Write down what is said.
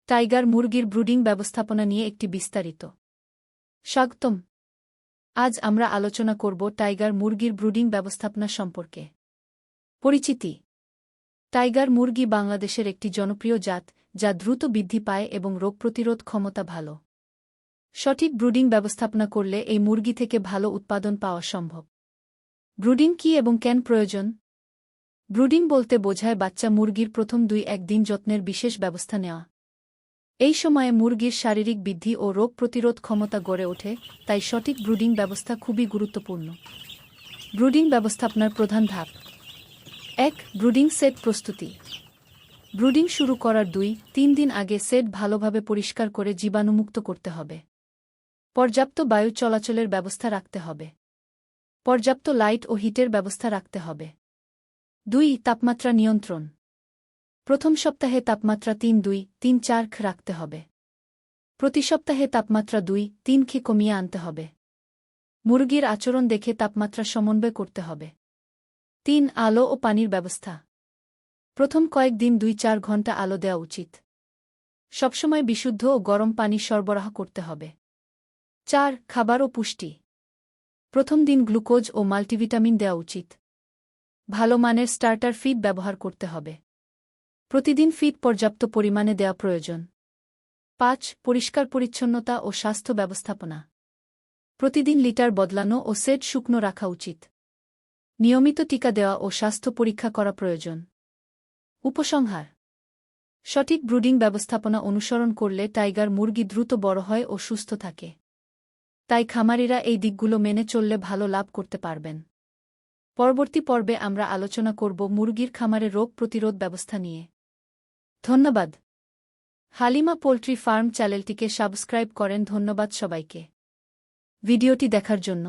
Tiger মুরগির brooding ব্যবস্থাপনা নিয়ে একটি বিস্তারিত স্বাগতম। আজ আমরা আলোচনা করব টাইগার মুরগির ব্রুডিং ব্যবস্থাপনা সম্পর্কে। পরিচিতি: টাইগার মুরগি বাংলাদেশের একটি জনপ্রিয় জাত যা দ্রুত বৃদ্ধি পায় এবং রোগ প্রতিরোধ ক্ষমতা ভালো। সঠিক ব্রুডিং ব্যবস্থাপনা করলে এই মুরগি থেকে ভালো উৎপাদন পাওয়া সম্ভব। ব্রুডিং কী এবং কেন প্রয়োজন? ব্রুডিং বলতে বোঝায় বাচ্চা মুরগির প্রথম 2-1 দিন যত্নের বিশেষ ব্যবস্থা নেওয়া। এই সময়ে মুরগির শারীরিক বৃদ্ধি ও রোগ প্রতিরোধ ক্ষমতা গড়ে ওঠে, তাই সঠিক ব্রুডিং ব্যবস্থা খুবই গুরুত্বপূর্ণ। ব্রুডিং ব্যবস্থাপনার প্রধান ধাপ: 1. ব্রুডিং সেট প্রস্তুতি। ব্রুডিং শুরু করার 2-3 দিন আগে সেট ভালোভাবে পরিষ্কার করে জীবাণুমুক্ত করতে হবে। পর্যাপ্ত বায়ু চলাচলের ব্যবস্থা রাখতে হবে। পর্যাপ্ত লাইট ও হিটের ব্যবস্থা রাখতে হবে। 2. তাপমাত্রা নিয়ন্ত্রণ। প্রথম সপ্তাহে তাপমাত্রা 3-4 রাখতে হবে। প্রতি সপ্তাহে তাপমাত্রা 2-3 কমিয়ে আনতে হবে। মুরগির আচরণ দেখে তাপমাত্রা সমন্বয় করতে হবে। 3. আলো ও পানির ব্যবস্থা। প্রথম কয়েকদিন 2-4 ঘণ্টা আলো দেওয়া উচিত। সবসময় বিশুদ্ধ ও গরম পানি সরবরাহ করতে হবে। 4. খাবার ও পুষ্টি। প্রথম দিন গ্লুকোজ ও মাল্টিভিটামিন দেওয়া উচিত। ভালো মানের স্টার্টার ফিড ব্যবহার করতে হবে। প্রতিদিন ফিড পর্যাপ্ত পরিমাণে দেওয়া প্রয়োজন। 5. পরিষ্কার পরিচ্ছন্নতা ও স্বাস্থ্য ব্যবস্থাপনা। প্রতিদিন লিটার বদলানো ও সেট শুকনো রাখা উচিত। নিয়মিত টিকা দেওয়া ও স্বাস্থ্য পরীক্ষা করা প্রয়োজন। উপসংহার: সঠিক ব্রুডিং ব্যবস্থাপনা অনুসরণ করলে টাইগার মুরগি দ্রুত বড় হয় ও সুস্থ থাকে। তাই খামারিরা এই দিকগুলো মেনে চললে ভালো লাভ করতে পারবেন। পরবর্তী পর্বে আমরা আলোচনা করব মুরগির খামারে রোগ প্রতিরোধ ব্যবস্থা নিয়ে। ধন্যবাদ। হালিমা পোল্ট্রি ফার্ম চ্যানেলটিকে সাবস্ক্রাইব করেন। ধন্যবাদ সবাইকে ভিডিওটি দেখার জন্য।